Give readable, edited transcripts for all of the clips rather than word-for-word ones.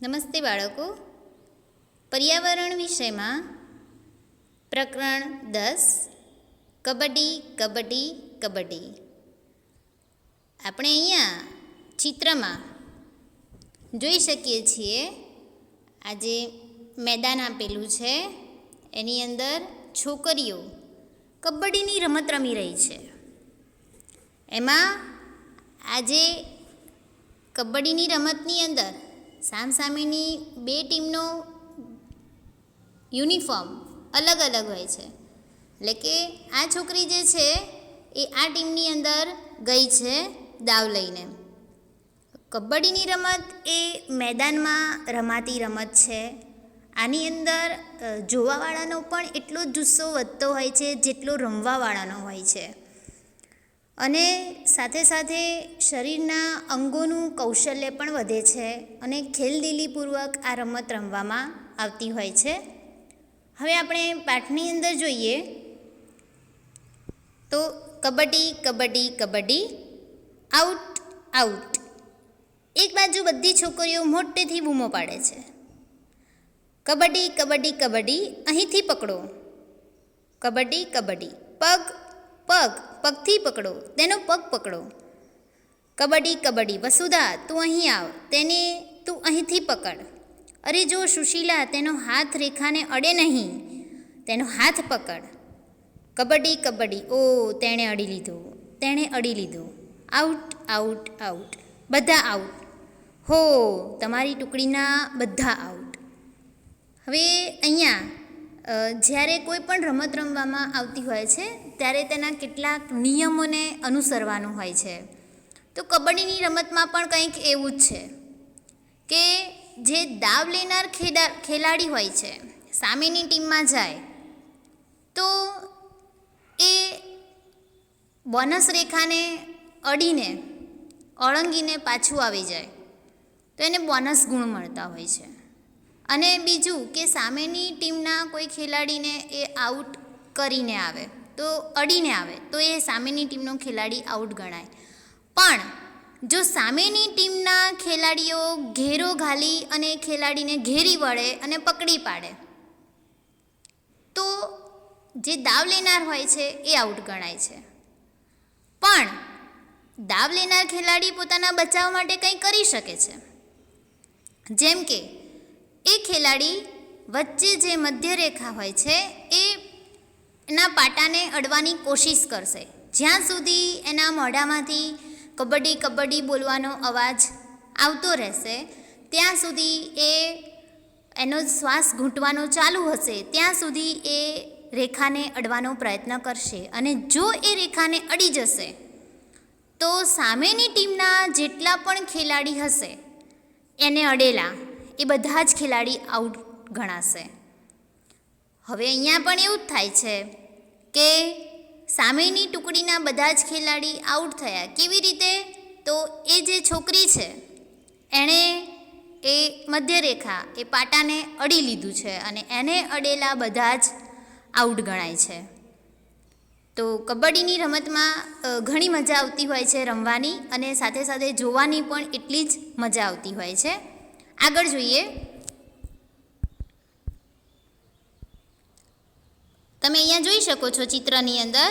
નમસ્તે બાળકો. પર્યાવરણ વિષયમાં પ્રકરણ 10 કબડ્ડી કબડ્ડી કબડ્ડી. આપણે અહીંયા ચિત્રમાં જોઈ શકીએ છીએ, આ જે મેદાન આપેલું છે એની અંદર છોકરીઓ કબડ્ડીની રમત રમી રહી છે. એમાં આજે કબડ્ડીની રમતની અંદર સામસામેની બે ટીમનો યુનિફોર્મ અલગ અલગ હોય છે. એટલે કે આ છોકરી જે છે એ આ ટીમની અંદર ગઈ છે દાવ લઈને. કબડ્ડીની રમત એ મેદાનમાં રમાતી રમત છે. આની અંદર જોવાવાળાનો પણ એટલો જ જુસ્સો વધતો હોય છે જેટલો રમવાવાળાનો હોય છે. અને સાથે સાથે શરીરના અંગોનું કૌશલ્ય પણ વધે છે અને ખેલદિલીપૂર્વક આ રમત રમવામાં આવતી હોય છે. હવે આપણે પાઠની અંદર જોઈએ તો કબડ્ડી કબડ્ડી કબડ્ડી, આઉટ આઉટ. એક બાજુ બધી છોકરીઓ મોટેથી બૂમો પાડે છે, કબડ્ડી કબડ્ડી કબડ્ડી, અહીંથી પકડો. કબડ્ડી કબડ્ડી, પગ પગ, પગથી પકડો, તેનો પગ પકડો. કબડ્ડી કબડ્ડી, વસુધા તું અહીં આવ, તેને તું અહીંથી પકડ. અરે જો સુશીલા, તેનો હાથ રેખાને અડે નહીં, તેનો હાથ પકડ. કબડ્ડી કબડ્ડી, ઓ તેણે અડી લીધું, તેણે અડી લીધું. આઉટ આઉટ આઉટ, બધા આઉટ. હો, તમારી ટુકડીના બધા આઉટ. હવે અહીંયા જ્યારે કોઈ પણ રમત રમવામાં આવતી હોય છે ત્યારે તેના કેટલાક નિયમોને અનુસરવાનું હોય છે. તો કબડ્ડીની રમતમાં પણ કંઈક એવું જ છે કે જે દાવ લેનાર ખેલાડી હોય છે સામેની ટીમમાં જાય તો એ બોનસ રેખાને અડીને ઓળંગીને પાછું આવી જાય તો એને બોનસ ગુણ મળતા હોય છે. અને બીજું કે સામેની ટીમના કોઈ ખેલાડીને એ આઉટ કરીને આવે, તો અડીને આવે તો એ સામેની ટીમનો ખેલાડી આઉટ ગણાય. પણ જો સામેની ટીમના ખેલાડીઓ ઘેરો ઘાલી અને ખેલાડીને ઘેરી વળે અને પકડી પાડે તો જે દાવ લેનાર હોય છે એ આઉટ ગણાય છે. પણ દાવ લેનાર ખેલાડી પોતાના બચાવ માટે કંઈ કરી શકે છે. જેમ કે એ ખેલાડી વચ્ચે જે મધ્યરેખા હોય છે એના પાટાને અડવાની કોશિશ કરશે. જ્યાં સુધી એના મોઢામાંથી કબડ્ડી કબડ્ડી બોલવાનો અવાજ આવતો રહેશે ત્યાં સુધી એનો શ્વાસ ઘૂંટવાનો ચાલુ હશે, ત્યાં સુધી એ રેખાને અડવાનો પ્રયત્ન કરશે. અને જો એ રેખાને અડી જશે તો સામેની ટીમના જેટલા પણ ખેલાડી હશે એને અડેલા એ બધા જ ખેલાડી આઉટ ગણાશે. હવે અહીંયા પણ એવું જ થાય છે કે સામેની ટુકડીના બધા જ ખેલાડી આઉટ થયા. કેવી રીતે? તો એ જે છોકરી છે એણે એ મધ્યરેખા એ પાટાને અડી લીધું છે અને એને અડેલા બધા જ આઉટ ગણાય છે. તો કબડ્ડીની રમતમાં ઘણી મજા આવતી હોય છે રમવાની, અને સાથે સાથે જોવાની પણ એટલી જ મજા આવતી હોય છે. આગળ જોઈએ, તમે અહીંયા જોઈ શકો છો ચિત્રની અંદર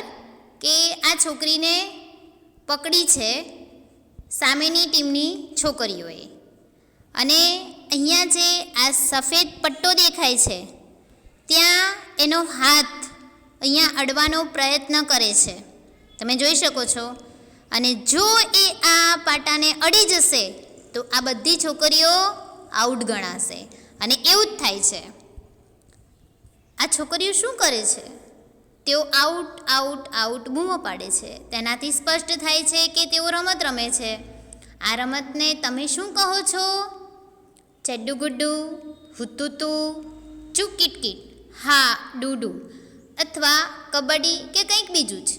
કે આ છોકરીને પકડી છે સામેની ટીમની છોકરીઓએ. અને અહીંયા જે આ સફેદ પટ્ટો દેખાય છે ત્યાં એનો હાથ અહીંયા અડવાનો પ્રયત્ન કરે છે, તમે જોઈ શકો છો. અને જો એ આ પાટાને અડી જશે તો આ બધી છોકરીઓ આઉટ ગણાશે. અને એવું જ થાય છે. આ છોકરીઓ શું કરે છે? તેઓ આઉટ આઉટ આઉટ બૂમો પાડે છે. તેનાથી સ્પષ્ટ થાય છે કે તેઓ રમત રમે છે. આ રમતને તમે શું કહો છો? ચડ્ડુ ગુડ્ડુ, હુતુતુ, ચૂક કિટકીટ, હા ડૂડુ, અથવા કબડ્ડી કે કંઈક બીજું જ.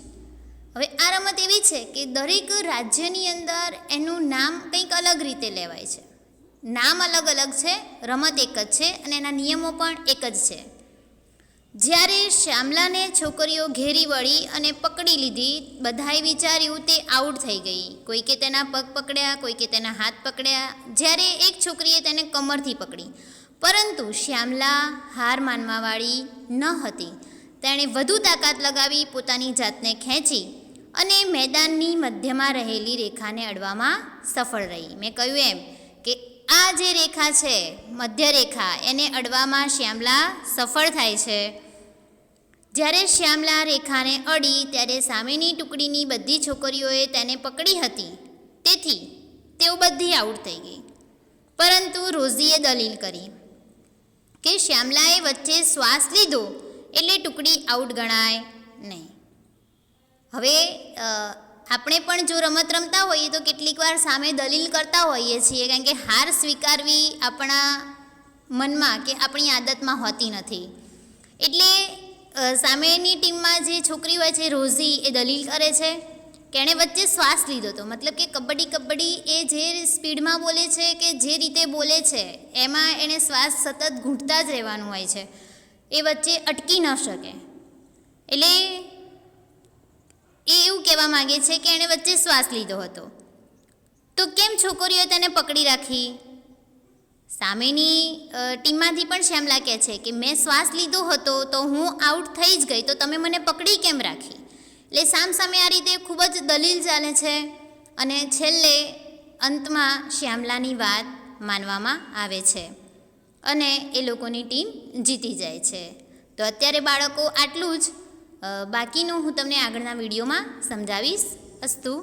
હવે આ રમત એવી છે કે દરેક રાજ્યની અંદર એનું નામ કંઈક અલગ રીતે લેવાય છે. નામ અલગ અલગ છે, રમત એક જ છે અને એના નિયમો પણ એક જ છે. જ્યારે શ્યામલાને છોકરીઓ ઘેરી વળી અને પકડી લીધી, બધાએ વિચાર્યું તે આઉટ થઈ ગઈ. કોઈકે તેના પગ પકડ્યા, કોઈકે તેના હાથ પકડ્યા, જ્યારે એક છોકરીએ તેને કમરથી પકડી. પરંતુ શ્યામલા હાર માનવાવાળી ન હતી. તેણે વધુ તાકાત લગાવી પોતાની જાતને ખેંચી અને મેદાનની મધ્યમાં રહેલી રેખાને અડવામાં સફળ રહી. મેં કહ્યું એમ કે આ જે રેખા છે, મધ્ય રેખા, એને અડવામાં શ્યામલા સફળ થાય છે. જ્યારે શ્યામલા રેખાને અડી ત્યારે સામેની ટુકડીની બધી છોકરીઓએ તેને પકડી હતી, તેથી તેઓ બધી આઉટ થઈ ગઈ. પરંતુ રોઝીએ દલીલ કરી કે શ્યામલાએ વચ્ચે શ્વાસ લીધો એટલે ટુકડી આઉટ ગણાય નહીં. હવે આપણે પણ જો રમત રમતા હોઈએ તો કેટલીક વાર સામે દલીલ કરતા હોઈએ છીએ, કારણ કે હાર સ્વીકારવી આપણા મનમાં કે આપણી આદતમાં હોતી નથી. એટલે સામેની ટીમમાં જે છોકરી હોય છે, રોઝી, એ દલીલ કરે છે કે એણે વચ્ચે શ્વાસ લીધો હતો. મતલબ કે કબડ્ડી એ જે સ્પીડમાં બોલે છે કે જે રીતે બોલે છે એમાં એણે શ્વાસ સતત ઘૂંટતા જ રહેવાનું હોય છે, એ વચ્ચે અટકી ન શકે. એટલે એ એવું કહેવા માગે છે કે એણે વચ્ચે શ્વાસ લીધો હતો. તો કેમ છોકરીઓએ તેને પકડી રાખી? સામેની ટીમમાંથી પણ શ્યામલા કહે છે કે મેં શ્વાસ લીધો હતો તો હું આઉટ થઈ જ ગઈ, તો તમે મને પકડી કેમ રાખી? એટલે સામસામે આ રીતે ખૂબ જ દલીલ ચાલે છે અને છેલ્લે અંતમાં શ્યામલાની વાત માનવામાં આવે છે અને એ લોકોની ટીમ જીતી જાય છે. તો અત્યારે બાળકો આટલું જ, બાકીનું હું તમને આગળના વિડીયોમાં સમજાવીશ. અસ્તુ.